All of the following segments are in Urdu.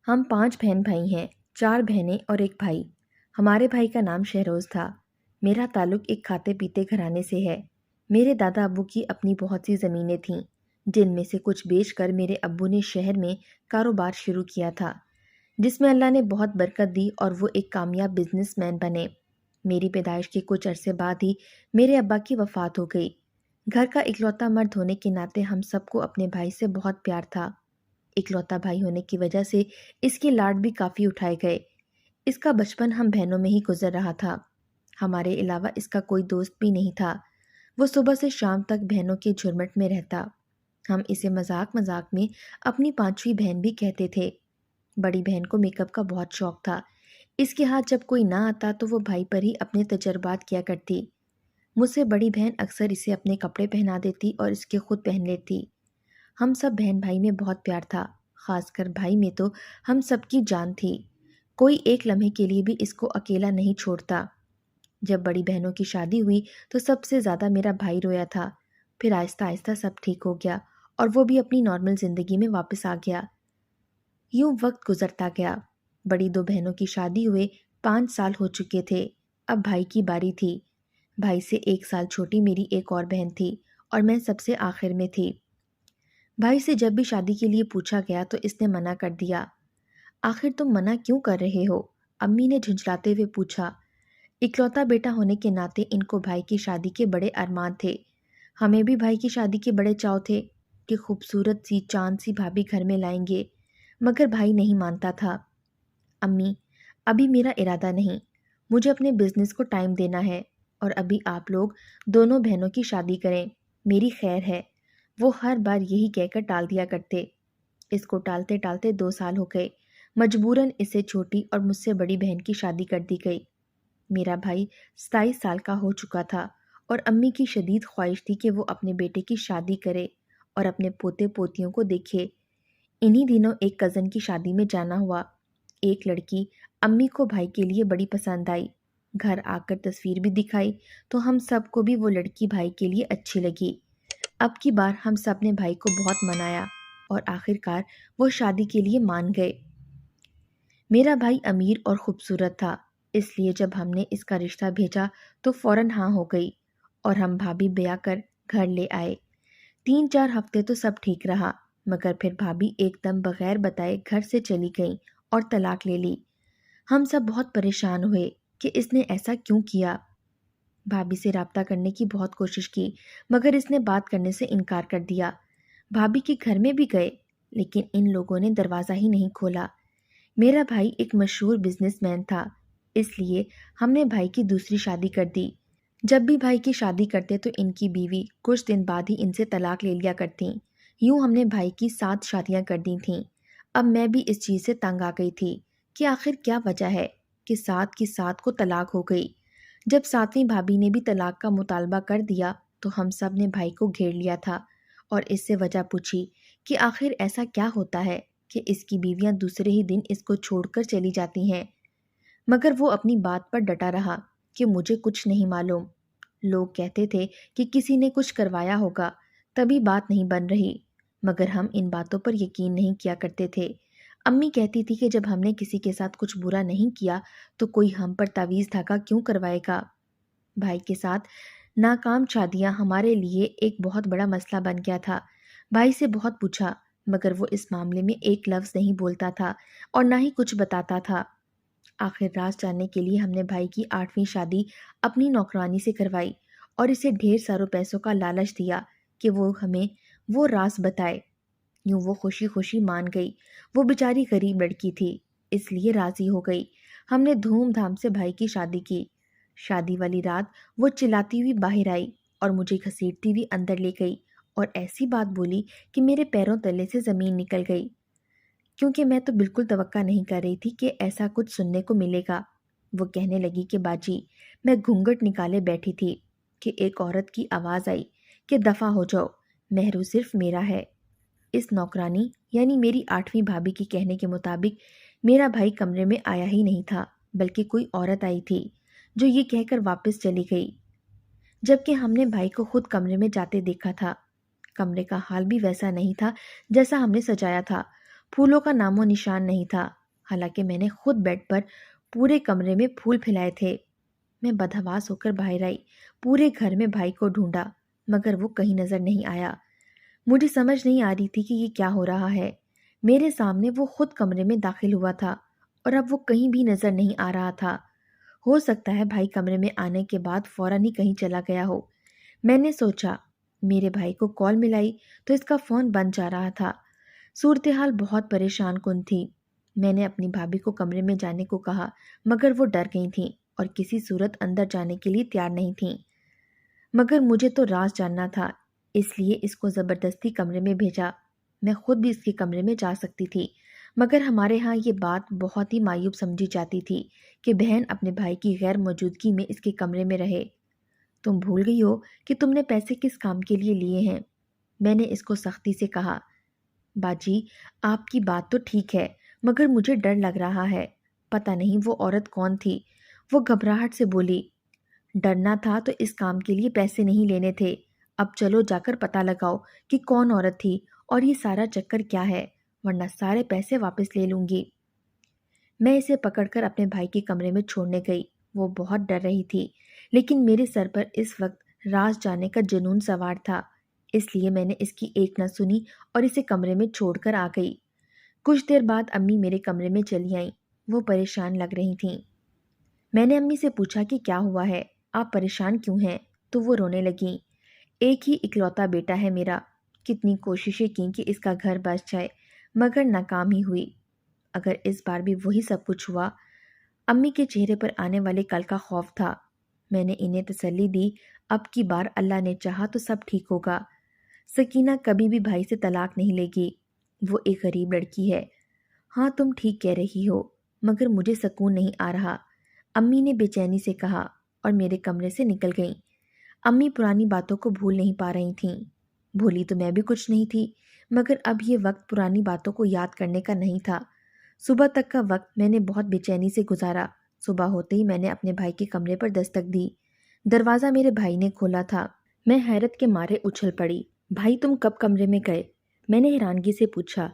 ہم 5 بہن بھائی ہیں، 4 بہنیں اور ایک بھائی۔ ہمارے بھائی کا نام شہروز تھا۔ میرا تعلق ایک کھاتے پیتے گھرانے سے ہے۔ میرے دادا ابو کی اپنی بہت سی زمینیں تھیں، جن میں سے کچھ بیچ کر میرے ابو نے شہر میں کاروبار شروع کیا تھا، جس میں اللہ نے بہت برکت دی اور وہ ایک کامیاب بزنس مین بنے۔ میری پیدائش کے کچھ عرصے بعد ہی میرے ابا کی وفات ہو گئی۔ گھر کا اکلوتا مرد ہونے کے ناطے ہم سب کو اپنے بھائی سے بہت پیار تھا۔ اکلوتا بھائی ہونے کی وجہ سے اس کے لاڈ بھی کافی اٹھائے گئے۔ اس کا بچپن ہم بہنوں میں ہی گزر رہا تھا۔ ہمارے علاوہ اس کا کوئی دوست بھی نہیں تھا۔ وہ صبح سے شام تک بہنوں کے جھرمٹ میں رہتا۔ ہم اسے مذاق مذاق میں اپنی 5ویں بہن بھی کہتے تھے۔ بڑی بہن کو میک اپ کا بہت شوق تھا۔ اس کے ہاتھ جب کوئی نہ آتا تو وہ بھائی پر ہی اپنے تجربات کیا کرتی۔ مجھ سے بڑی بہن اکثر اسے اپنے کپڑے پہنا دیتی اور اس کے خود پہن لیتی۔ ہم سب بہن بھائی میں بہت پیار تھا، خاص کر بھائی میں تو ہم سب کی جان تھی۔ کوئی ایک لمحے کے لیے بھی اس کو اکیلا نہیں چھوڑتا۔ جب بڑی بہنوں کی شادی ہوئی تو سب سے زیادہ میرا بھائی رویا تھا۔ پھر آہستہ آہستہ سب ٹھیک ہو گیا اور وہ بھی اپنی نارمل زندگی میں واپس آ گیا۔ یوں وقت گزرتا گیا۔ بڑی 2 بہنوں کی شادی ہوئے 5 سال ہو چکے تھے۔ اب بھائی کی باری تھی۔ بھائی سے 1 سال چھوٹی میری ایک اور بہن تھی اور میں سب سے آخر میں تھی۔ بھائی سے جب بھی شادی کے لیے پوچھا گیا تو اس نے منع کر دیا۔ آخر تم منع کیوں کر رہے ہو؟ امی نے جھنجھلاتے ہوئے پوچھا۔ اکلوتا بیٹا ہونے کے ناطے ان کو بھائی کی شادی کے بڑے ارمان تھے۔ ہمیں بھی بھائی کی شادی کے بڑے چاؤ تھے کہ خوبصورت سی چاند سی بھابھی گھر میں لائیں گے، مگر بھائی نہیں مانتا تھا۔ امی، ابھی میرا ارادہ نہیں، مجھے اپنے بزنس کو ٹائم دینا ہے اور ابھی آپ لوگ دونوں بہنوں کی شادی کریں، میری خیر ہے۔ وہ ہر بار یہی کہہ کر ٹال دیا کرتے۔ اس کو ٹالتے ٹالتے 2 سال ہو گئے۔ مجبوراً اسے چھوٹی اور مجھ سے بڑی بہن کی شادی کر دی گئی۔ میرا بھائی 27 سال کا ہو چکا تھا اور امی کی شدید خواہش تھی کہ وہ اپنے بیٹے کی شادی کرے اور اپنے پوتے پوتیوں کو دیکھے۔ انہی دنوں ایک کزن کی شادی میں جانا ہوا۔ ایک لڑکی امی کو بھائی کے لیے بڑی پسند آئی۔ گھر آ کر تصویر بھی دکھائی تو ہم سب کو بھی وہ لڑکی بھائی کے لیے اچھی لگی۔ اب کی بار ہم سب نے بھائی کو بہت منایا اور آخرکار وہ شادی کے لیے مان گئے۔ میرا بھائی امیر اور خوبصورت تھا، اس لیے جب ہم نے اس کا رشتہ بھیجا تو فوراً ہاں ہو گئی اور ہم بھابھی بیاہ کر گھر لے آئے۔ 3-4 ہفتے تو سب ٹھیک رہا، مگر پھر بھابھی ایک دم بغیر بتائے گھر سے چلی گئیں اور طلاق لے لی۔ ہم سب بہت پریشان ہوئے کہ اس نے ایسا کیوں کیا۔ بھابھی سے رابطہ کرنے کی بہت کوشش کی، مگر اس نے بات کرنے سے انکار کر دیا۔ بھابھی کے گھر میں بھی گئے، لیکن ان لوگوں نے دروازہ ہی نہیں کھولا۔ میرا بھائی ایک مشہور بزنس مین تھا، اس لیے ہم نے بھائی کی دوسری شادی کر دی۔ جب بھی بھائی کی شادی کرتے تو ان کی بیوی کچھ دن بعد ہی ان سے طلاق لے لیا کرتیں۔ یوں ہم نے بھائی کی 7 شادیاں کر دی تھیں۔ اب میں بھی اس چیز سے تنگ آ گئی تھی کہ آخر کیا وجہ ہے کہ 7 کی 7 کو طلاق ہو گئی۔ جب 7ویں بھابھی نے بھی طلاق کا مطالبہ کر دیا تو ہم سب نے بھائی کو گھیر لیا تھا اور اس سے وجہ پوچھی کہ آخر ایسا کیا ہوتا ہے کہ اس کی بیویاں دوسرے ہی دن اس کو چھوڑ کر چلی جاتی ہیں، مگر وہ اپنی بات پر ڈٹا رہا کہ مجھے کچھ نہیں معلوم۔ لوگ کہتے تھے کہ کسی نے کچھ کروایا ہوگا تبھی بات نہیں بن رہی، مگر ہم ان باتوں پر یقین نہیں کیا کرتے تھے۔ امی کہتی تھی کہ جب ہم نے کسی کے ساتھ کچھ برا نہیں کیا تو کوئی ہم پر تعویذ دھاگا کیوں کروائے گا۔ بھائی کے ساتھ ناکام شادیاں ہمارے لیے ایک بہت بڑا مسئلہ بن گیا تھا۔ بھائی سے بہت پوچھا، مگر وہ اس معاملے میں ایک لفظ نہیں بولتا تھا اور نہ ہی کچھ بتاتا تھا۔ آخر راز جاننے کے لیے ہم نے بھائی کی 8ویں شادی اپنی نوکرانی سے کروائی اور اسے ڈھیر ساروں پیسوں کا لالچ دیا کہ وہ ہمیں وہ راز بتائے۔ یوں وہ خوشی خوشی مان گئی۔ وہ بیچاری غریب لڑکی تھی، اس لیے راضی ہو گئی۔ ہم نے دھوم دھام سے بھائی کی شادی کی۔ شادی والی رات وہ چلاتی ہوئی باہر آئی اور مجھے گھسیٹتی ہوئی اندر لے گئی اور ایسی بات بولی کہ میرے پیروں تلے سے زمین نکل گئی، کیونکہ میں تو بالکل توقع نہیں کر رہی تھی کہ ایسا کچھ سننے کو ملے گا۔ وہ کہنے لگی کہ باجی، میں گھونگھٹ نکالے بیٹھی تھی کہ ایک عورت کی آواز آئی کہ دفع ہو جاؤ، مہرو صرف میرا ہے۔ اس نوکرانی یعنی میری 8ویں بھابھی کے کہنے کے مطابق میرا بھائی کمرے میں آیا ہی نہیں تھا، بلکہ کوئی عورت آئی تھی جو یہ کہہ کر واپس چلی گئی، جبکہ ہم نے بھائی کو خود کمرے میں جاتے دیکھا تھا۔ کمرے کا حال بھی ویسا نہیں تھا جیسا ہم نے سجایا تھا۔ پھولوں کا نام و نشان نہیں تھا، حالانکہ میں نے خود بیڈ پر پورے کمرے میں پھول پھیلائے تھے۔ میں بدحواس ہو کر باہر آئی، پورے گھر میں بھائی کو ڈھونڈا مگر وہ کہیں نظر نہیں آیا۔ مجھے سمجھ نہیں آ رہی تھی کہ یہ کیا ہو رہا ہے۔ میرے سامنے وہ خود کمرے میں داخل ہوا تھا اور اب وہ کہیں بھی نظر نہیں آ رہا تھا۔ ہو سکتا ہے بھائی کمرے میں آنے کے بعد فوراً ہی کہیں چلا گیا ہو۔ میں نے سوچا، میرے بھائی کو کال ملائی تو اس کا فون بند جا رہا تھا۔ صورتحال بہت پریشان کن تھی۔ میں نے اپنی بھابھی کو کمرے میں جانے کو کہا مگر وہ ڈر گئی تھیں اور کسی صورت اندر جانے کے لیے تیار نہیں تھیں۔ مگر مجھے تو راز جاننا تھا، اس لیے اس کو زبردستی کمرے میں بھیجا۔ میں خود بھی اس کے کمرے میں جا سکتی تھی مگر ہمارے ہاں یہ بات بہت ہی معیوب سمجھی جاتی تھی کہ بہن اپنے بھائی کی غیر موجودگی میں اس کے کمرے میں رہے۔ تم بھول گئی ہو کہ تم نے پیسے کس کام کے لیے لیے ہیں، میں نے اس کو سختی سے کہا۔ باجی، آپ کی بات تو ٹھیک ہے مگر مجھے ڈر لگ رہا ہے، پتہ نہیں وہ عورت کون تھی۔ وہ گھبراہٹ سے بولی، ڈرنا تھا تو اس کام کے لیے پیسے نہیں لینے تھے۔ اب چلو جا کر پتہ لگاؤ کہ کون عورت تھی اور یہ سارا چکر کیا ہے، ورنہ سارے پیسے واپس لے لوں گی۔ میں اسے پکڑ کر اپنے بھائی کے کمرے میں چھوڑنے گئی۔ وہ بہت ڈر رہی تھی لیکن میرے سر پر اس وقت راز جانے کا جنون سوار تھا، اس لیے میں نے اس کی ایک نہ سنی اور اسے کمرے میں چھوڑ کر آ گئی۔ کچھ دیر بعد امی میرے کمرے میں چلی آئیں۔ وہ پریشان لگ رہی تھیں۔ میں نے امی سے پوچھا کہ کیا ہوا ہے، آپ پریشان کیوں ہیں؟ تو وہ رونے لگیں۔ ایک ہی اکلوتا بیٹا ہے میرا، کتنی کوششیں کیں کہ اس کا گھر بس جائے مگر ناکام ہی ہوئی۔ اگر اس بار بھی وہی سب کچھ ہوا۔ امی کے چہرے پر آنے والے کل کا خوف تھا۔ میں نے انہیں تسلی دی، اب کی بار اللہ نے چاہا تو سب ٹھیک ہوگا۔ سکینہ کبھی بھی بھائی سے طلاق نہیں لے گی، وہ ایک غریب لڑکی ہے۔ ہاں تم ٹھیک کہہ رہی ہو مگر مجھے سکون نہیں آ رہا، امی نے بے چینی سے کہا اور میرے کمرے سے نکل گئیں۔ امی پرانی باتوں کو بھول نہیں پا رہی تھیں۔ بھولی تو میں بھی کچھ نہیں تھی مگر اب یہ وقت پرانی باتوں کو یاد کرنے کا نہیں تھا۔ صبح تک کا وقت میں نے بہت بے چینی سے گزارا۔ صبح ہوتے ہی میں نے اپنے بھائی کے کمرے پر دستک دی۔ دروازہ میرے بھائی نے کھولا تھا۔ میں حیرت کے مارے اچھل پڑی۔ بھائی تم کب کمرے میں گئے؟ میں نے حیرانگی سے پوچھا۔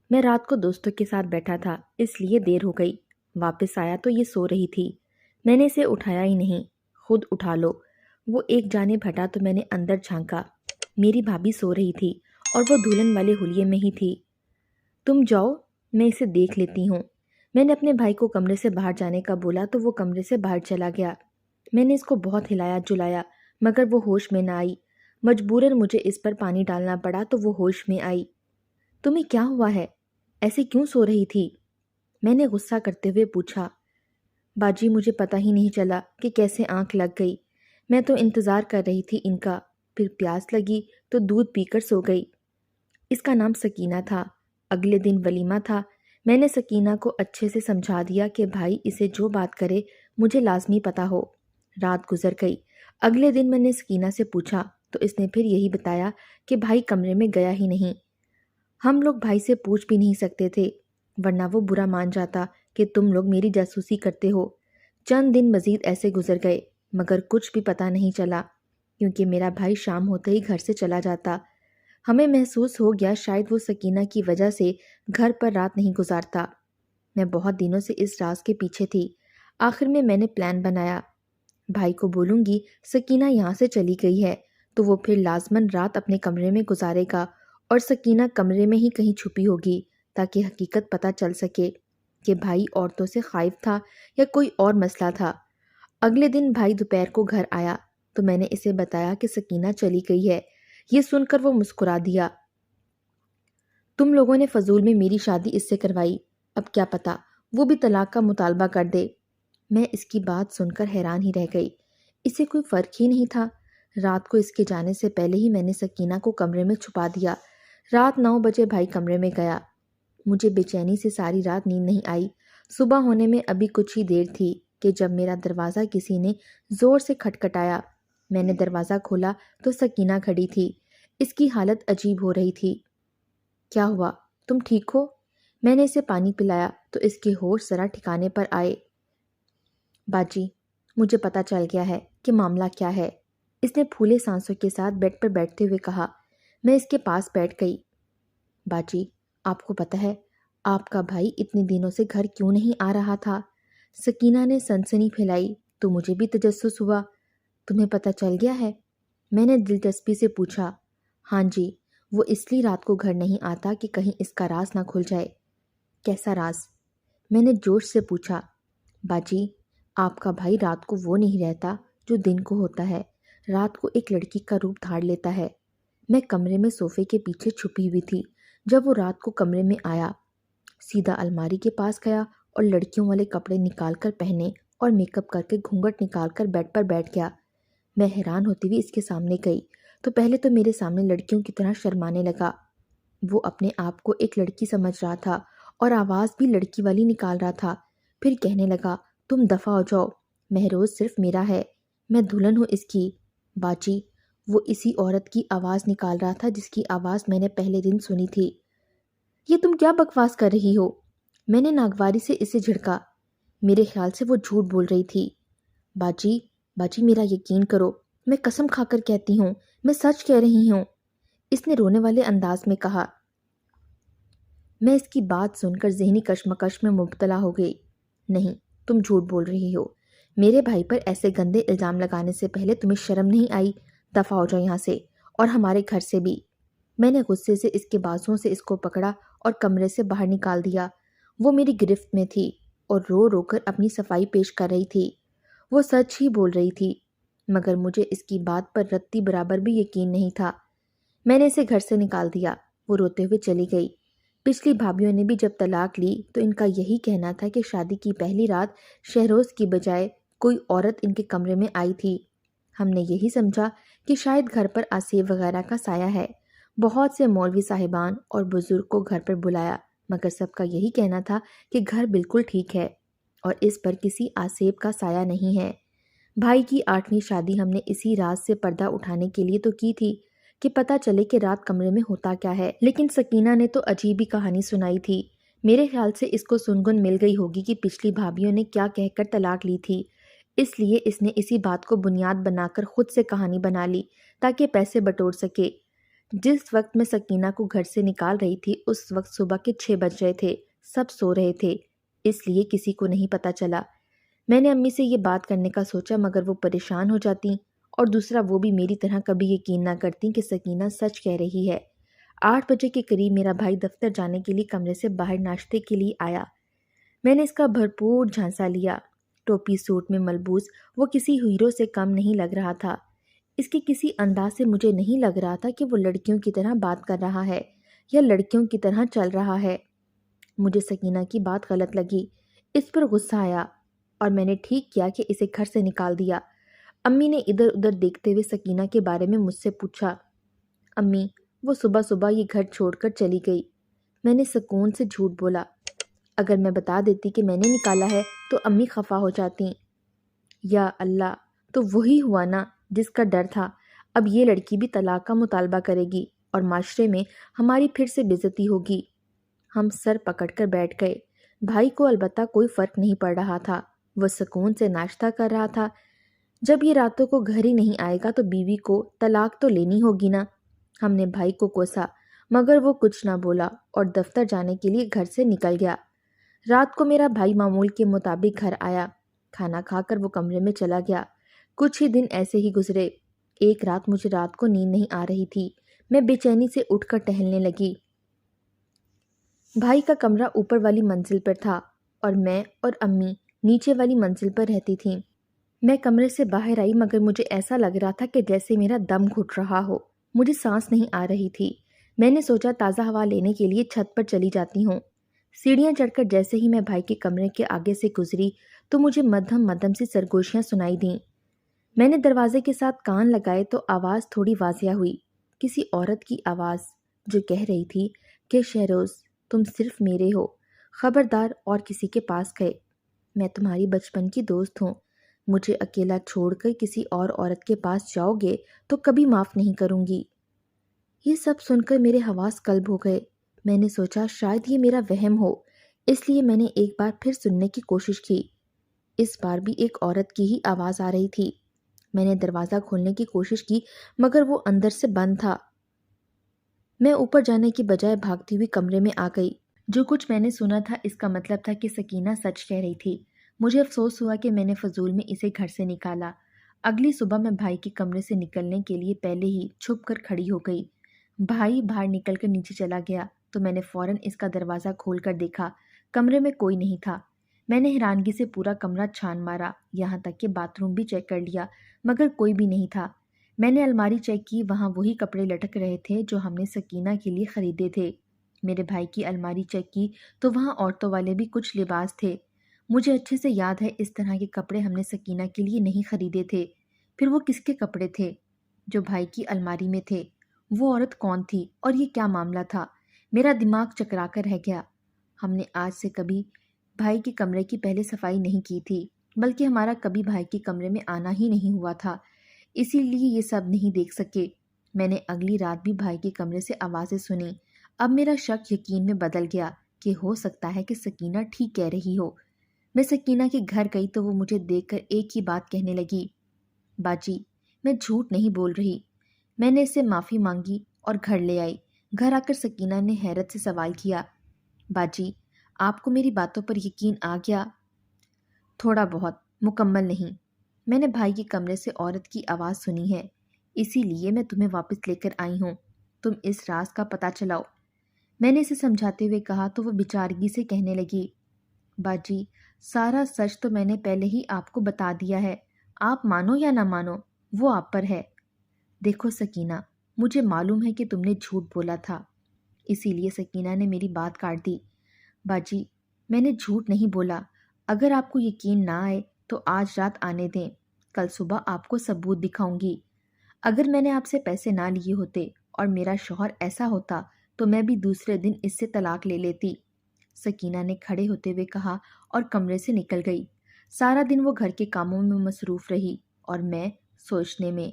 میں رات کو دوستوں کے ساتھ بیٹھا تھا اس لیے دیر ہو گئی، واپس آیا تو یہ سو رہی تھی۔ میں نے اسے اٹھایا ہی نہیں، خود اٹھا لو۔ وہ ایک جانب ہٹا تو میں نے اندر جھانکا، میری بھابھی سو رہی تھی اور وہ دلہن والے حلیے میں ہی تھی۔ تم جاؤ، میں اسے دیکھ لیتی ہوں۔ میں نے اپنے بھائی کو کمرے سے باہر جانے کا بولا تو وہ کمرے سے باہر چلا گیا۔ میں نے اس کو بہت ہلایا جلایا مگر وہ ہوش میں نہ آئی۔ مجبوراً مجھے اس پر پانی ڈالنا پڑا تو وہ ہوش میں آئی۔ تمہیں کیا ہوا ہے؟ ایسے کیوں سو رہی تھی؟ میں نے غصہ کرتے ہوئے پوچھا۔ باجی مجھے پتہ ہی نہیں چلا کہ کیسے آنکھ لگ گئی، میں تو انتظار کر رہی تھی ان کا، پھر پیاس لگی تو دودھ پی کر سو گئی۔ اس کا نام سکینہ تھا۔ اگلے دن ولیمہ تھا۔ میں نے سکینہ کو اچھے سے سمجھا دیا کہ بھائی اسے جو بات کرے مجھے لازمی پتہ ہو۔ رات گزر گئی۔ اگلے دن میں نے سکینہ سے پوچھا تو اس نے پھر یہی بتایا کہ بھائی کمرے میں گیا ہی نہیں۔ ہم لوگ بھائی سے پوچھ بھی نہیں سکتے تھے ورنہ وہ برا مان جاتا کہ تم لوگ میری جاسوسی کرتے ہو۔ چند دن مزید ایسے گزر گئے مگر کچھ بھی پتہ نہیں چلا کیونکہ میرا بھائی شام ہوتے ہی گھر سے چلا جاتا۔ ہمیں محسوس ہو گیا شاید وہ سکینہ کی وجہ سے گھر پر رات نہیں گزارتا۔ میں بہت دنوں سے اس راز کے پیچھے تھی۔ آخر میں نے پلان بنایا، بھائی کو بولوں گی سکینہ یہاں سے چلی گئی ہے تو وہ پھر لازماً رات اپنے کمرے میں گزارے گا اور سکینہ کمرے میں ہی کہیں چھپی ہوگی تاکہ حقیقت پتہ چل سکے کہ بھائی عورتوں سے خائف تھا یا کوئی اور مسئلہ تھا۔ اگلے دن بھائی دوپہر کو گھر آیا تو میں نے اسے بتایا کہ سکینہ چلی گئی ہے۔ یہ سن کر وہ مسکرا دیا۔ تم لوگوں نے فضول میں میری شادی اس سے کروائی، اب کیا پتا وہ بھی طلاق کا مطالبہ کر دے۔ میں اس کی بات سن کر حیران ہی رہ گئی۔ اسے کوئی فرق ہی نہیں تھا۔ رات کو اس کے جانے سے پہلے ہی میں نے سکینہ کو کمرے میں چھپا دیا۔ رات 9 بجے بھائی کمرے میں گیا۔ مجھے بے چینی سے ساری رات نیند نہیں آئی۔ صبح ہونے میں ابھی کچھ ہی دیر تھی کہ جب میرا دروازہ کسی نے زور سے کھٹکھٹایا۔ میں نے دروازہ کھولا تو سکینہ کھڑی تھی۔ اس کی حالت عجیب ہو رہی تھی۔ کیا ہوا؟ تم ٹھیک ہو؟ میں نے اسے پانی پلایا تو اس کے ہوش ذرا ٹھکانے پر آئے۔ باجی مجھے پتہ چل گیا ہے کہ معاملہ کیا ہے، اس نے پھولے سانسوں کے ساتھ بیڈ پر بیٹھتے ہوئے کہا۔ میں اس کے پاس بیٹھ گئی۔ باجی آپ کو پتہ ہے آپ کا بھائی اتنے دنوں سے گھر کیوں نہیں آ رہا تھا؟ سکینہ نے سنسنی پھیلائی تو مجھے بھی تجسس ہوا۔ تمہیں پتہ چل گیا ہے؟ میں نے دلچسپی سے پوچھا۔ ہاں جی، وہ اس لیے رات کو گھر نہیں آتا کہ کہیں اس کا راز نہ کھل جائے۔ کیسا راز؟ میں نے جوش سے پوچھا۔ باجی، آپ کا بھائی رات کو وہ نہیں رہتا جو دن کو ہوتا ہے، رات کو ایک لڑکی کا روپ دھار لیتا ہے۔ میں کمرے میں صوفے کے پیچھے چھپی ہوئی تھی جب وہ رات کو کمرے میں آیا۔ سیدھا الماری کے پاس گیا اور لڑکیوں والے کپڑے نکال کر پہنے اور میک اپ کر کے گھونگھٹ نکال کر بیڈ پر بیٹھ گیا۔ میں حیران ہوتی ہوئی اس کے سامنے گئی تو پہلے تو میرے سامنے لڑکیوں کی طرح شرمانے لگا۔ وہ اپنے آپ کو ایک لڑکی سمجھ رہا تھا اور آواز بھی لڑکی والی نکال رہا تھا۔ پھر کہنے لگا، تم دفع ہو جاؤ، مہروز صرف میرا ہے، میں دلہن ہوں اس کی۔ باجی، وہ اسی عورت کی آواز نکال رہا تھا جس کی آواز میں نے پہلے دن سنی تھی۔ یہ تم کیا بکواس کر رہی ہو؟ میں نے ناگواری سے اسے جھڑکا۔ میرے خیال سے وہ جھوٹ بول رہی تھی۔ باجی، باجی میرا یقین کرو، میں قسم کھا کر کہتی ہوں، میں سچ کہہ رہی ہوں، اس نے رونے والے انداز میں کہا۔ میں اس کی بات سن کر ذہنی کشمکش میں مبتلا ہو گئی۔ نہیں، تم جھوٹ بول رہی ہو۔ میرے بھائی پر ایسے گندے الزام لگانے سے پہلے تمہیں شرم نہیں آئی؟ دفع ہو جاؤ یہاں سے اور ہمارے گھر سے بھی۔ میں نے غصے سے اس کے بازوؤں سے اس کو پکڑا اور کمرے سے باہر نکال دیا۔ وہ میری گرفت میں تھی اور رو رو کر اپنی صفائی پیش کر رہی تھی۔ وہ سچ ہی بول رہی تھی، مگر مجھے اس کی بات پر رتی برابر بھی یقین نہیں تھا۔ میں نے اسے گھر سے نکال دیا۔ وہ روتے ہوئے چلی گئی۔ پچھلی بھابھیوں نے بھی جب طلاق لی تو ان کا یہی کہنا تھا کہ شادی کی پہلی رات شہروز کی بجائے کوئی عورت ان کے کمرے میں آئی تھی۔ ہم نے یہی سمجھا کہ شاید گھر پر آصف وغیرہ کا سایہ ہے۔ بہت سے مولوی صاحبان اور بزرگ کو گھر پر بلایا، مگر سب کا یہی کہنا تھا کہ گھر بالکل ٹھیک ہے اور اس پر کسی آصف کا سایہ نہیں ہے۔ بھائی کی 8ویں شادی ہم نے اسی راز سے پردہ اٹھانے کے لیے تو کی تھی کہ پتہ چلے کہ رات کمرے میں ہوتا کیا ہے، لیکن سکینہ نے تو عجیب ہی کہانی سنائی تھی۔ میرے خیال سے اس کو سنگن مل گئی ہوگی کہ پچھلی بھابھیوں نے کیا کہہ کر طلاق لی تھی، اس لیے اس نے اسی بات کو بنیاد بنا کر خود سے کہانی بنا لی تاکہ پیسے بٹور سکے۔ جس وقت میں سکینہ کو گھر سے نکال رہی تھی اس وقت صبح کے 6 بج رہے تھے، سب سو رہے تھے، اس لیے کسی کو نہیں پتہ چلا۔ میں نے امی سے یہ بات کرنے کا سوچا مگر وہ پریشان ہو جاتی اور دوسرا وہ بھی میری طرح کبھی یقین نہ کرتی کہ سکینہ سچ کہہ رہی ہے۔ 8 بجے کے قریب میرا بھائی دفتر جانے کے لیے کمرے سے باہر ناشتے کے لیے آیا۔ میں نے اس کا بھرپور جھانسا لیا۔ ٹوپی سوٹ میں ملبوس وہ کسی ہیرو سے کم نہیں لگ رہا تھا۔ اس کے کسی انداز سے مجھے نہیں لگ رہا تھا کہ وہ لڑکیوں کی طرح بات کر رہا ہے یا لڑکیوں کی طرح چل رہا ہے۔ مجھے سکینہ کی بات غلط لگی، اس پر غصہ آیا اور میں نے ٹھیک کیا کہ اسے گھر سے نکال دیا۔ امی نے ادھر ادھر دیکھتے ہوئے سکینہ کے بارے میں مجھ سے پوچھا۔ امی، وہ صبح صبح یہ گھر چھوڑ کر چلی گئی۔ میں نے سکون سے جھوٹ بولا۔ اگر میں بتا دیتی کہ میں نے نکالا ہے تو امی خفا ہو جاتی۔ یا اللہ، تو وہی ہوا نا جس کا ڈر تھا۔ اب یہ لڑکی بھی طلاق کا مطالبہ کرے گی اور معاشرے میں ہماری پھر سے بے عزتی ہوگی۔ ہم سر پکڑ کر بیٹھ گئے۔ بھائی کو البتہ کوئی فرق نہیں پڑ رہا تھا، وہ سکون سے ناشتہ کر رہا تھا۔ جب یہ راتوں کو گھر ہی نہیں آئے گا تو بیوی کو طلاق تو لینی ہوگی نا۔ ہم نے بھائی کو کوسا مگر وہ کچھ نہ بولا اور دفتر جانے کے لیے گھر سے نکل گیا۔ رات کو میرا بھائی معمول کے مطابق گھر آیا۔ کھانا کھا کر وہ کمرے میں چلا گیا۔ کچھ ہی دن ایسے ہی گزرے۔ ایک رات مجھے رات کو نیند نہیں آ رہی تھی، میں بے چینی سے اٹھ کر ٹہلنے لگی۔ بھائی کا کمرہ اوپر والی منزل پر تھا اور میں اور امی نیچے والی منزل پر رہتی تھیں۔ میں کمرے سے باہر آئی مگر مجھے ایسا لگ رہا تھا کہ جیسے میرا دم گھٹ رہا ہو، مجھے سانس نہیں آ رہی تھی۔ میں نے سوچا تازہ ہوا لینے کے لیے چھت پر چلی جاتی ہوں۔ سیڑھیاں چڑھ کر جیسے ہی میں بھائی کے کمرے کے آگے سے گزری تو مجھے مدھم مدھم سی سرگوشیاں سنائی دیں۔ میں نے دروازے کے ساتھ کان لگائے تو آواز تھوڑی واضح ہوئی، کسی عورت کی آواز جو کہہ رہی تھی کہ شہروز، تم صرف میرے ہو، خبردار اور کسی کے پاس گئے، میں تمہاری بچپن کی دوست ہوں، مجھے اکیلا چھوڑ کر کسی اور عورت کے پاس جاؤ گے تو کبھی معاف نہیں کروں گی۔ یہ سب سن کر میرے حواس قلب ہو گئے۔ میں نے سوچا شاید یہ میرا وہم ہو، اس لیے میں نے ایک بار پھر سننے کی کوشش کی۔ اس بار بھی ایک عورت کی ہی آواز آ رہی تھی۔ میں نے دروازہ کھولنے کی کوشش کی مگر وہ اندر سے بند تھا۔ میں اوپر جانے کی بجائے بھاگتی ہوئی کمرے میں آ گئی۔ جو کچھ میں نے سنا تھا اس کا مطلب تھا کہ سکینہ سچ کہہ رہی تھی۔ مجھے افسوس ہوا کہ میں نے فضول میں اسے گھر سے نکالا۔ اگلی صبح میں بھائی کے کمرے سے نکلنے کے لیے پہلے ہی چھپ کر کھڑی ہو گئی۔ بھائی باہر نکل کر نیچے چلا گیا تو میں نے فوراً اس کا دروازہ کھول کر دیکھا۔ کمرے میں کوئی نہیں تھا۔ میں نے حیرانگی سے پورا کمرہ چھان مارا، یہاں تک کہ باتھ روم بھی چیک کر لیا، مگر کوئی بھی نہیں تھا۔ میں نے الماری چیک کی، وہاں وہی کپڑے لٹک رہے تھے جو ہم نے سکینہ کے لیے خریدے تھے۔ میرے بھائی کی الماری چیک کی تو وہاں عورتوں والے بھی کچھ لباس تھے۔ مجھے اچھے سے یاد ہے اس طرح کے کپڑے ہم نے سکینہ کے لیے نہیں خریدے تھے۔ پھر وہ کس کے کپڑے تھے؟ جو بھائی کی الماری میں تھے۔ وہ عورت کون تھی اور یہ کیا معاملہ تھا؟ میرا دماغ چکرا کر رہ گیا۔ ہم نے آج سے کبھی بھائی کے کمرے کی پہلے صفائی نہیں کی تھی، بلکہ ہمارا کبھی بھائی کے کمرے میں آنا ہی نہیں ہوا تھا، اسی لیے یہ سب نہیں دیکھ سکے۔ میں نے اگلی رات بھی بھائی کے کمرے سے آوازیں سنی۔ اب میرا شک یقین میں بدل گیا کہ ہو سکتا ہے کہ سکینہ ٹھیک کہہ رہی ہو۔ میں سکینہ کے گھر گئی تو وہ مجھے دیکھ کر ایک ہی بات کہنے لگی، باجی میں جھوٹ نہیں بول رہی۔ میں نے اس سے معافی مانگی اور گھر لے آئی۔ گھر آ کر سکینہ نے حیرت سے سوال کیا، باجی آپ کو میری باتوں پر یقین آ گیا؟ تھوڑا بہت، مکمل نہیں۔ میں نے بھائی کے کمرے سے عورت کی آواز سنی ہے، اسی لیے میں تمہیں واپس لے کر آئی ہوں۔ تم اس راز کا پتہ چلاؤ۔ میں نے اسے سمجھاتے ہوئے کہا تو وہ بیچارگی سے کہنے لگی، باجی سارا سچ تو میں نے پہلے ہی آپ کو بتا دیا ہے، آپ مانو یا نہ مانو وہ آپ پر ہے۔ دیکھو سکینہ، مجھے معلوم ہے کہ تم نے جھوٹ بولا تھا۔ اسی لیے سکینہ نے میری بات کاٹ دی، باجی میں نے جھوٹ نہیں بولا۔ اگر آپ کو یقین نہ آئے تو آج رات آنے دیں، کل صبح آپ کو ثبوت دکھاؤں گی۔ اگر میں نے آپ سے پیسے نہ لیے ہوتے اور میرا شوہر ایسا ہوتا تو میں بھی دوسرے دن اس سے طلاق لے لیتی۔ سکینہ نے کھڑے ہوتے ہوئے کہا اور کمرے سے نکل گئی۔ سارا دن وہ گھر کے کاموں میں مصروف رہی اور میں سوچنے میں۔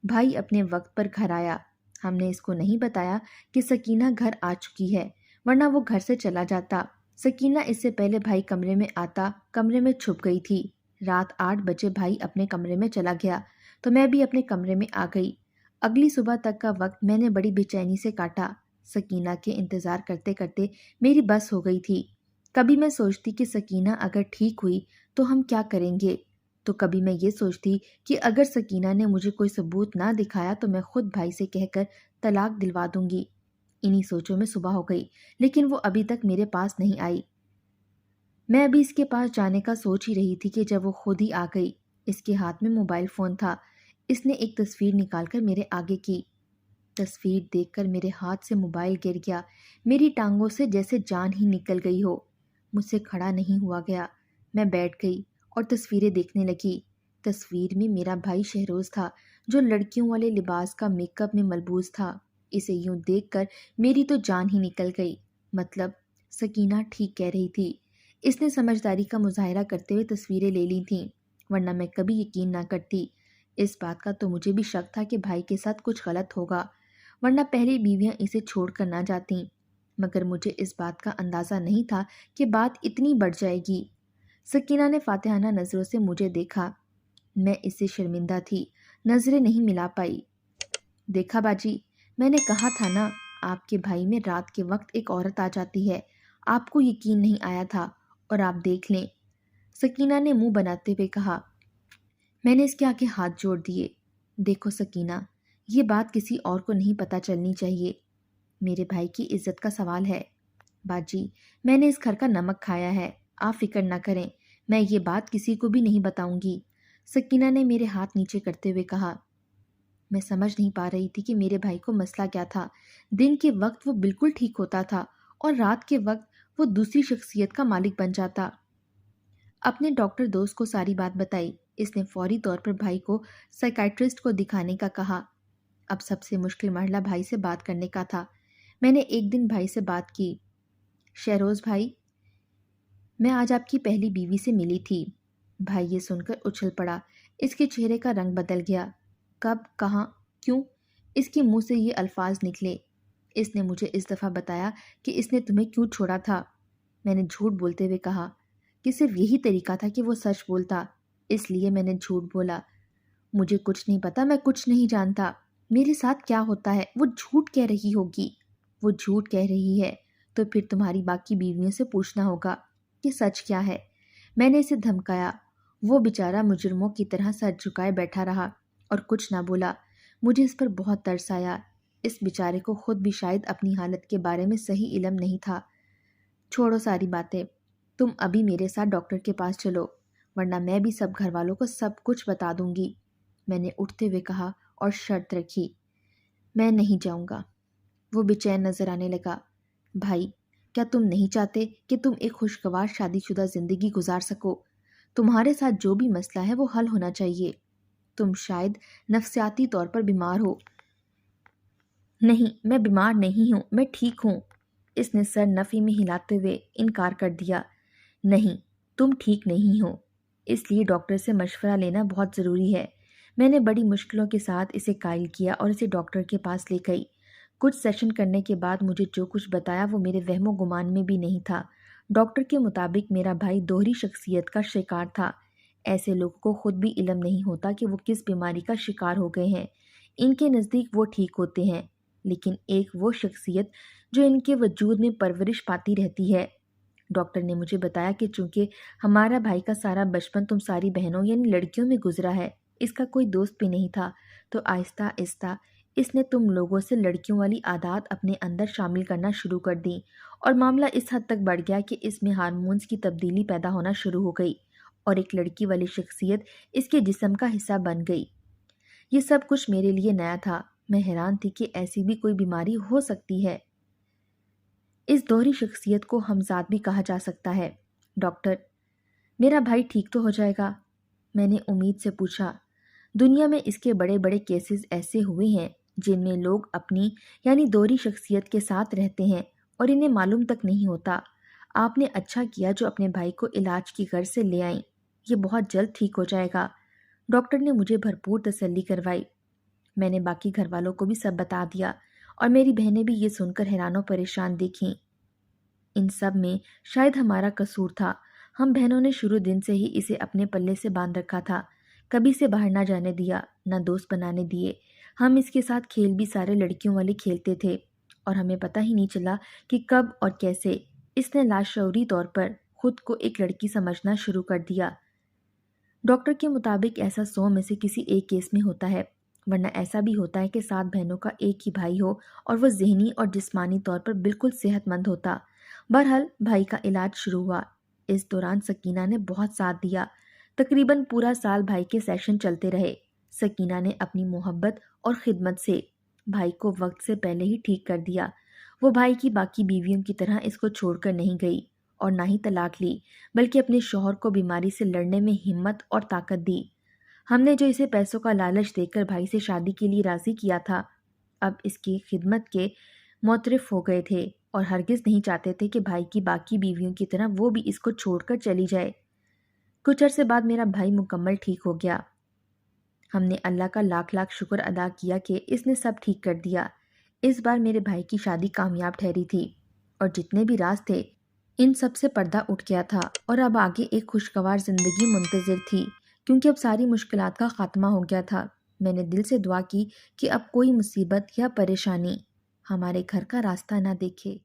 بھائی اپنے وقت پر گھر آیا۔ ہم نے اس کو نہیں بتایا کہ سکینہ گھر آ چکی ہے، ورنہ وہ گھر سے چلا جاتا۔ سکینہ اس سے پہلے بھائی کمرے میں آتا کمرے میں چھپ گئی تھی۔ رات 8 بجے بھائی اپنے کمرے میں چلا گیا تو میں بھی اپنے کمرے میں آ گئی۔ اگلی صبح تک کا وقت میں نے بڑی بے چینی سے کاٹا۔ سکینہ کے انتظار کرتے کرتے میری بس ہو گئی تھی۔ کبھی میں سوچتی کہ سکینہ اگر ٹھیک ہوئی تو ہم کیا کریں گے، تو کبھی میں یہ سوچتی کہ اگر سکینہ نے مجھے کوئی ثبوت نہ دکھایا تو میں خود بھائی سے کہہ کر طلاق دلوا دوں گی۔ انہی سوچوں میں صبح ہو گئی، لیکن وہ ابھی تک میرے پاس نہیں آئی۔ میں ابھی اس کے پاس جانے کا سوچ ہی رہی تھی کہ جب وہ خود ہی آ گئی۔ اس کے ہاتھ میں موبائل فون تھا۔ اس نے ایک تصویر نکال کر میرے آگے کی۔ تصویر دیکھ کر میرے ہاتھ سے موبائل گر گیا، میری ٹانگوں سے جیسے جان ہی نکل گئی ہو۔ مجھ سے کھڑا نہیں ہوا گیا۔ میں بیٹھ گئی اور تصویریں دیکھنے لگی۔ تصویر میں میرا بھائی شہروز تھا، جو لڑکیوں والے لباس کا میک اپ میں ملبوس تھا۔ اسے یوں دیکھ کر میری تو جان ہی نکل گئی۔ مطلب سکینہ ٹھیک کہہ رہی تھی۔ اس نے سمجھداری کا مظاہرہ کرتے ہوئے تصویریں لے لی تھیں، ورنہ میں کبھی یقین نہ کرتی۔ اس بات کا تو مجھے بھی شک تھا کہ بھائی کے ساتھ کچھ غلط ہوگا، ورنہ پہلی بیویاں اسے چھوڑ کر نہ جاتیں، مگر مجھے اس بات کا اندازہ نہیں تھا کہ بات اتنی بڑھ جائے گی۔ سکینہ نے فاتحانہ نظروں سے مجھے دیکھا۔ میں اس سے شرمندہ تھی، نظریں نہیں ملا پائی۔ دیکھا باجی، میں نے کہا تھا نا، آپ کے بھائی میں رات کے وقت ایک عورت آ جاتی ہے۔ آپ کو یقین نہیں آیا تھا، اور آپ دیکھ لیں۔ سکینہ نے منہ بناتے ہوئے کہا۔ میں نے اس کے آگے ہاتھ جوڑ دیے۔ دیکھو سکینہ، یہ بات کسی اور کو نہیں پتہ چلنی چاہیے۔ میرے بھائی کی عزت کا سوال ہے۔ باجی میں نے اس گھر کا نمک کھایا ہے، آپ فکر نہ کریں، میں یہ بات کسی کو بھی نہیں بتاؤں گی۔ سکینہ نے میرے ہاتھ نیچے کرتے ہوئے کہا۔ میں سمجھ نہیں پا رہی تھی کہ میرے بھائی کو مسئلہ کیا تھا۔ دن کے وقت وہ بالکل ٹھیک ہوتا تھا اور رات کے وقت وہ دوسری شخصیت کا مالک بن جاتا۔ اپنے ڈاکٹر دوست کو ساری بات بتائی۔ اس نے فوری طور پر بھائی کو سائیکائٹرسٹ کو دکھانے کا کہا۔ اب سب سے مشکل مرحلہ بھائی سے بات کرنے کا تھا۔ میں نے ایک دن بھائی سے بات کی۔ شہروز بھائی، میں آج آپ کی پہلی بیوی سے ملی تھی۔ بھائی یہ سن کر اچھل پڑا۔ اس کے چہرے کا رنگ بدل گیا۔ کب، کہاں، کیوں؟ اس کے منہ سے یہ الفاظ نکلے۔ اس نے مجھے اس دفعہ بتایا کہ اس نے تمہیں کیوں چھوڑا تھا۔ میں نے جھوٹ بولتے ہوئے کہا کہ صرف یہی طریقہ تھا کہ وہ سچ بولتا، اس لیے میں نے جھوٹ بولا۔ مجھے کچھ نہیں پتا، میں کچھ نہیں جانتا۔ میرے ساتھ کیا ہوتا ہے وہ جھوٹ کہہ رہی ہوگی۔ وہ جھوٹ کہہ رہی ہے، تو پھر تمہاری باقی بیویوں سے پوچھنا ہوگا کہ سچ کیا ہے۔ میں نے اسے دھمکایا۔ وہ بیچارہ مجرموں کی طرح سر جھکائے بیٹھا رہا اور کچھ نہ بولا۔ مجھے اس پر بہت ترس آیا۔ اس بیچارے کو خود بھی شاید اپنی حالت کے بارے میں صحیح علم نہیں تھا۔ چھوڑو ساری باتیں، تم ابھی میرے ساتھ ڈاکٹر کے پاس چلو، ورنہ میں بھی سب گھر والوں کو سب کچھ بتا دوں گی، میں نے اٹھتے ہوئے کہا اور شرط رکھی۔ میں نہیں جاؤں گا۔ وہ بے چین نظر آنے لگا۔ بھائی، کیا تم نہیں چاہتے کہ تم ایک خوشگوار شادی شدہ زندگی گزار سکو؟ تمہارے ساتھ جو بھی مسئلہ ہے وہ حل ہونا چاہیے۔ تم شاید نفسیاتی طور پر بیمار ہو۔ نہیں، میں بیمار نہیں ہوں، میں ٹھیک ہوں۔ اس نے سر نفی میں ہلاتے ہوئے انکار کر دیا۔ نہیں، تم ٹھیک نہیں ہو، اس لیے ڈاکٹر سے مشورہ لینا بہت ضروری ہے۔ میں نے بڑی مشکلوں کے ساتھ اسے قائل کیا اور اسے ڈاکٹر کے پاس لے گئی۔ کچھ سیشن کرنے کے بعد مجھے جو کچھ بتایا وہ میرے وہم و گمان میں بھی نہیں تھا۔ ڈاکٹر کے مطابق میرا بھائی دوہری شخصیت کا شکار تھا۔ ایسے لوگوں کو خود بھی علم نہیں ہوتا کہ وہ کس بیماری کا شکار ہو گئے ہیں۔ ان کے نزدیک وہ ٹھیک ہوتے ہیں، لیکن ایک وہ شخصیت جو ان کے وجود میں پرورش پاتی رہتی ہے۔ ڈاکٹر نے مجھے بتایا کہ چونکہ ہمارا بھائی کا سارا بچپن تم ساری بہنوں یعنی لڑکیوں میں گزرا ہے، اس کا کوئی دوست بھی نہیں تھا، تو آہستہ آہستہ اس نے تم لوگوں سے لڑکیوں والی عادات اپنے اندر شامل کرنا شروع کر دیں، اور معاملہ اس حد تک بڑھ گیا کہ اس میں ہارمونز کی تبدیلی پیدا ہونا شروع ہو گئی اور ایک لڑکی والی شخصیت اس کے جسم کا حصہ بن گئی۔ یہ سب کچھ میرے لیے نیا تھا۔ میں حیران تھی کہ ایسی بھی کوئی بیماری ہو سکتی ہے۔ اس دوہری شخصیت کو ہمزاد بھی کہا جا سکتا ہے۔ ڈاکٹر، میرا بھائی ٹھیک تو ہو جائے گا؟ میں نے امید سے پوچھا۔ دنیا میں اس کے بڑے بڑے کیسز ایسے ہوئے ہیں جن میں لوگ اپنی یعنی دوہری شخصیت کے ساتھ رہتے ہیں اور انہیں معلوم تک نہیں ہوتا۔ آپ نے اچھا کیا جو اپنے بھائی کو علاج کی غرض سے لے آئیں، یہ بہت جلد ٹھیک ہو جائے گا۔ ڈاکٹر نے مجھے بھرپور تسلی کروائی۔ میں نے باقی گھر والوں کو بھی سب بتا دیا اور میری بہنیں بھی یہ سن کر حیران و پریشان دیکھیں۔ ان سب میں شاید ہمارا قصور تھا۔ ہم بہنوں نے شروع دن سے ہی اسے اپنے پلے سے باندھ رکھا تھا، کبھی سے باہر نہ جانے دیا، نہ دوست بنانے دیے۔ ہم اس کے ساتھ کھیل بھی سارے لڑکیوں والے کھیلتے تھے اور ہمیں پتہ ہی نہیں چلا کہ کب اور کیسے اس نے لاشعوری طور پر خود کو ایک لڑکی سمجھنا شروع کر دیا۔ ڈاکٹر کے مطابق ایسا 100 میں سے کسی ایک کیس میں ہوتا ہے، ورنہ ایسا بھی ہوتا ہے کہ 7 بہنوں کا ایک ہی بھائی ہو اور وہ ذہنی اور جسمانی طور پر بالکل صحت مند ہوتا۔ بہرحال بھائی کا علاج شروع ہوا۔ اس دوران سکینہ نے بہت ساتھ دیا۔ تقریباً پورا سال بھائی کے سیشن چلتے رہے۔ سکینہ نے اپنی محبت اور خدمت سے بھائی کو وقت سے پہلے ہی ٹھیک کر دیا۔ وہ بھائی کی باقی بیویوں کی طرح اس کو چھوڑ کر نہیں گئی اور نہ ہی طلاق لی، بلکہ اپنے شوہر کو بیماری سے لڑنے میں ہمت اور طاقت دی۔ ہم نے جو اسے پیسوں کا لالچ دے کر بھائی سے شادی کے لیے راضی کیا تھا، اب اس کی خدمت کے معترف ہو گئے تھے اور ہرگز نہیں چاہتے تھے کہ بھائی کی باقی بیویوں کی طرح وہ بھی اس کو چھوڑ کر چلی جائے۔ کچھ عرصے بعد میرا بھائی مکمل ٹھیک ہو گیا۔ ہم نے اللہ کا لاکھ لاکھ شکر ادا کیا کہ اس نے سب ٹھیک کر دیا۔ اس بار میرے بھائی کی شادی کامیاب ٹھہری تھی اور جتنے بھی راز تھے ان سب سے پردہ اٹھ گیا تھا اور اب آگے ایک خوشگوار زندگی منتظر تھی، کیونکہ اب ساری مشکلات کا خاتمہ ہو گیا تھا۔ میں نے دل سے دعا کی کہ اب کوئی مصیبت یا پریشانی ہمارے گھر کا راستہ نہ دیکھے۔